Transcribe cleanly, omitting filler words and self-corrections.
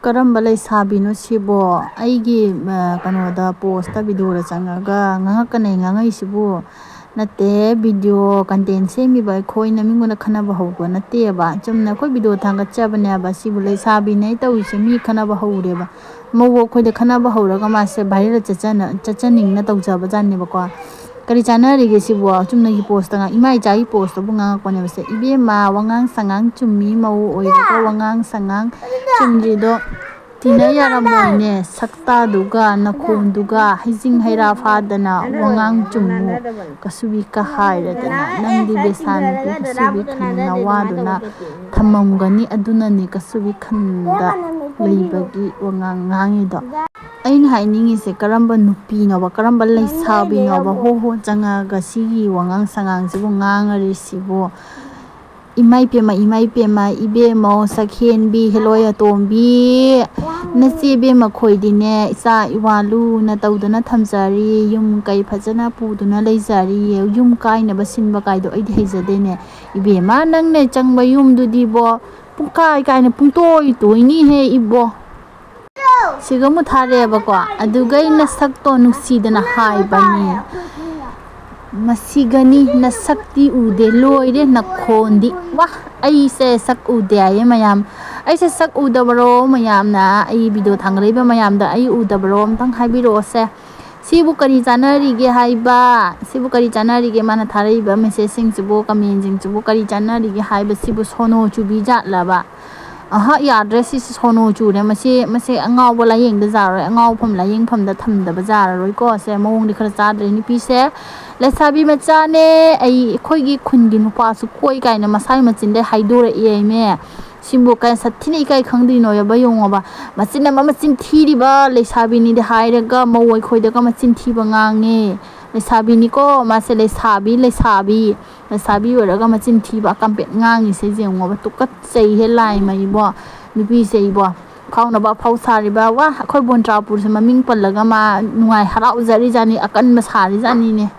ꯀꯔꯝꯕ ꯂꯩꯁꯥꯕꯤꯅꯣ ꯁꯤꯕꯣ ꯑꯩꯒꯤ ꯀꯩꯅꯣꯗ ꯄꯣꯁꯇ ꯚꯤꯗꯤꯑꯣꯗ ꯆꯪꯉꯒ ꯉꯥꯡꯉꯛꯏꯁꯤꯕꯨ ꯅꯠꯇꯦ ꯚꯤꯗꯤꯑꯣ ꯀꯟꯇꯦꯟ ꯁꯦꯝꯃꯤꯕ ꯑꯩꯈꯣꯏꯅ ꯃꯤꯉꯣꯟꯗ ꯈꯟꯅꯕ ꯍꯧꯕ ꯅꯠꯇꯦꯕ ꯆꯨꯝꯅ ꯑꯩꯈꯣꯏ ꯚꯤꯗꯤꯑꯣ ꯊꯥꯒꯠꯆꯕꯅꯦꯕ ꯁꯤꯕꯨ ꯂꯩꯁꯥꯕꯤꯅꯦ ꯇꯧꯔꯤꯁꯦ ꯃꯤ ꯈꯟꯅꯕ ꯍꯧꯔꯦꯕ ꯃꯧ ꯑꯩꯈꯣꯏꯗ ꯈꯟꯅꯕ ꯍꯧꯔꯒ ꯃꯥꯁꯦ ꯚꯥꯏꯔꯦꯜ ꯆꯠꯆꯅꯤꯡꯅ ꯇꯧꯖꯕꯖꯥꯠꯅꯦꯕꯀꯣ ꯀꯔꯤ ꯆꯥꯟꯅꯔꯤꯒꯦ ꯁꯤꯕꯨ ꯆꯨꯝꯅꯒꯤ ꯄꯣꯁꯇ ꯏꯃꯥ ꯏꯆꯥꯒꯤ ꯄꯣꯁꯇꯕꯨ ꯉꯥꯡꯉꯛꯄꯅꯦꯕ ꯁꯦ ꯏꯕꯦꯝꯃ ꯋꯥꯉꯥꯡ ꯁꯉꯥꯡ ꯆꯨꯝꯃꯤ ꯃꯧ ꯑꯣꯏꯔꯒ ꯋꯥꯉꯥꯡ ꯁꯉꯥꯡ ꯆꯨꯝꯗ꯭ꯔꯤꯗꯣ ꯇꯤꯟꯅ ꯌꯥꯔꯝꯃꯣꯏꯅꯦ ꯁꯛꯇꯥꯗꯨꯒ ꯅꯈꯣꯟꯗꯨꯒ ꯍꯩꯖꯤꯡ ꯍꯩꯔꯥ ꯐꯥꯗꯅ ꯋꯥꯉꯥꯡ ꯆꯨꯝꯃꯨ ꯀꯁꯨꯕꯤ ꯀ ꯍꯥꯏꯔꯗꯅ ꯅꯪꯗꯤ ꯕꯦꯁꯥꯟꯇꯤ ꯀꯁꯨꯕꯤ ꯈꯟ ꯅꯋꯥꯗꯨꯅ ꯊꯝꯃꯝꯒꯅꯤ ꯑꯗꯨꯅꯅꯤ ꯀꯁꯨꯕꯤ ꯈꯟꯗ ꯂꯩꯕꯒꯤ ꯋꯥꯉꯥꯡ ꯉꯥꯡꯉꯤꯗꯣ ꯑꯩꯅ ꯍꯥꯏꯅꯤꯡꯉꯤꯁꯦ ꯀꯔꯝꯕ ꯅꯨꯄꯤꯅꯣꯕ ꯀꯔꯝꯕ ꯂꯩꯁꯥꯕꯤꯅꯣꯕ ꯍꯣ ꯆꯪꯉꯒ ꯁꯤꯒꯤ ꯋꯥꯉꯥꯡ ꯁꯉꯥꯡꯁꯤꯕꯨ ꯉꯥꯡꯉꯔꯤꯁꯤꯕꯨ ꯏꯃꯥꯏ ꯄꯦꯝꯃ ꯏꯕꯦꯝꯃꯧ ꯁꯛꯍꯦꯟꯕꯤ ꯍꯦꯂꯣꯏ ꯑꯇꯣꯝꯕꯤ ꯅꯆꯦ ꯕꯦꯝꯃ ꯈꯣꯏꯗꯤꯅꯦ ꯏꯆꯥ ꯏꯋꯥꯂꯨꯅ ꯇꯧꯗꯨꯅ ꯊꯝꯖꯔꯤ ꯌꯨꯝ ꯀꯩ ꯐꯖꯅ ꯄꯨꯗꯨꯅ ꯂꯩꯖꯔꯤ ꯌꯨꯝ ꯀꯥꯏꯅꯕ ꯁꯤꯟꯕ ꯀꯥꯏꯗꯣ ꯑꯩꯗꯤ ꯍꯩꯖꯗꯦꯅꯦ ꯏꯕꯦꯝꯃ ꯅꯪꯅ ꯆꯪꯕ ꯌꯨꯝꯗꯨꯗꯤꯕꯣ ꯄꯨꯡꯀꯥꯏ ꯀꯥꯏꯅ ꯄꯨꯡꯇꯣꯏ ꯇꯣꯏꯅꯤꯍꯦ ꯏꯕꯣ ꯁꯤꯒ ꯑꯃꯨꯛ ꯊꯥꯔꯛꯑꯦꯕꯀꯣ ꯑꯗꯨꯒ ꯑꯩꯅ ꯁꯛꯇꯣ ꯅꯨꯡꯁꯤꯗꯅ ꯍꯥꯏꯕꯅꯤ ꯃꯁꯤꯒꯅꯤ ꯅꯁꯛꯇꯤ ꯎꯗꯦ ꯂꯣꯏꯔꯦ ꯅꯈꯣꯟꯗꯤ ꯋꯥ ꯑꯩꯁꯦ ꯁꯛ ꯎꯗꯦ ꯍꯥꯏꯌꯦ ꯃꯌꯥꯝ ꯑꯩꯁꯦ ꯁꯛ ꯎꯗꯕꯔꯣ ꯃꯌꯥꯝꯅ ꯑꯩ ꯚꯤꯗꯤꯑꯣ ꯊꯥꯡꯒꯠꯂꯛꯏꯕ ꯃꯌꯥꯝꯗ ꯑꯩ ꯎꯗꯕꯔꯣ ꯑꯝꯇꯪ ꯍꯥꯏꯕꯤꯔꯛꯑꯣꯁꯦ ꯁꯤꯕꯨ ꯀꯔꯤ ꯆꯥꯟꯅꯔꯤꯒꯦ ꯍꯥꯏꯕ ꯁꯤꯕꯨ ꯀꯔꯤ ꯆꯥꯟꯅꯔꯤꯒꯦ ꯃꯥꯅ ꯊꯥꯔꯛꯏꯕ ꯃꯦꯁꯦꯖꯁꯤꯡꯁꯤꯕꯨ ꯀꯃꯦꯟꯁꯤꯡꯁꯤꯕꯨ ꯀꯔꯤ ꯆꯥꯟꯅꯔꯤꯒꯦ ꯍꯥꯏꯕ ꯁꯤꯕꯨ ꯁꯣꯅꯣ ꯆꯨꯕꯤ ꯖꯥꯠꯂꯕ ꯌꯥꯗ꯭ꯔꯦ ꯁꯤꯁꯦ ꯁꯣꯅꯣ ꯆꯨꯔꯦ ꯃꯁꯤ ꯑꯉꯥꯎꯕ ꯂꯥꯏꯌꯦꯡꯗ ꯖꯥꯔꯔꯣꯏ ꯑꯉꯥꯎꯐꯝ ꯂꯥꯏꯌꯦꯡꯐꯝꯗ ꯊꯝꯗꯕ ꯖꯥꯔꯔꯣꯏꯀꯣ ꯁꯦ ꯃꯑꯣꯡꯗꯤ ꯈꯔ ꯆꯥꯗ꯭ꯔꯦ ꯅꯨꯄꯤꯁꯦ ꯂꯩꯁꯥꯕꯤ ꯃꯆꯥꯅꯦ ꯑꯩꯈꯣꯏꯒꯤ ꯈꯨꯟꯒꯤ ꯅꯨꯄꯥꯁꯨ ꯀꯣꯏ ꯀꯥꯏꯅ ꯃꯁꯥꯒꯤ ꯃꯆꯤꯟꯗꯩ ꯍꯥꯏꯗꯣꯔꯛꯑꯦꯃꯦ ꯁꯤꯕꯨ ꯀꯥꯏ ꯁꯥꯊꯤꯅ ꯏꯀꯥꯏ ꯈꯪꯗ꯭ꯔꯤꯅꯣꯌꯣꯕ ꯌꯦꯡꯉꯣꯕ ꯃꯆꯤꯟ ꯑꯃ ꯃꯆꯤꯟ ꯊꯤꯔꯤꯕ ꯂꯩꯁꯥꯕꯤꯅꯤꯗꯤ ꯍꯥꯏꯔꯒ ꯃꯧ ꯑꯩꯈꯣꯏꯗꯒ ꯃꯆꯤꯟ ꯊꯤꯕ ꯉꯥꯡꯉꯦ ꯂꯩꯁꯥꯕꯤꯅꯤꯀꯣ ꯃꯥꯁꯦ ꯂꯩꯁꯥꯕꯤ ꯑꯣꯏꯔꯒ ꯃꯆꯤꯟ ꯊꯤꯕ ꯑꯀꯝꯄꯦꯠ ꯉꯥꯡꯉꯤꯁꯦ ꯌꯦꯡꯉꯣꯕ ꯇꯨꯀꯠꯆꯩꯍꯦ ꯂꯥꯏꯃ ꯏꯕꯣ ꯅꯨꯄꯤꯁꯦ ꯏꯕꯣ ꯐꯥꯎꯅꯕ ꯑꯐꯥꯎ ꯁꯥꯔꯤꯕ ꯋꯥ ꯑꯩꯈꯣꯏ ꯕꯣꯟꯇ꯭ꯔꯥꯄꯨꯔꯁꯦ ꯃꯃꯤꯡ ꯄꯜꯂꯒ ꯃꯥ ꯅꯨꯡꯉꯥꯏ ꯍꯔꯥꯎꯖꯔꯤꯖꯥꯠꯅꯤ ꯑꯀꯟꯕ ꯁꯥꯔꯤꯖꯥꯠꯅꯤꯅꯦ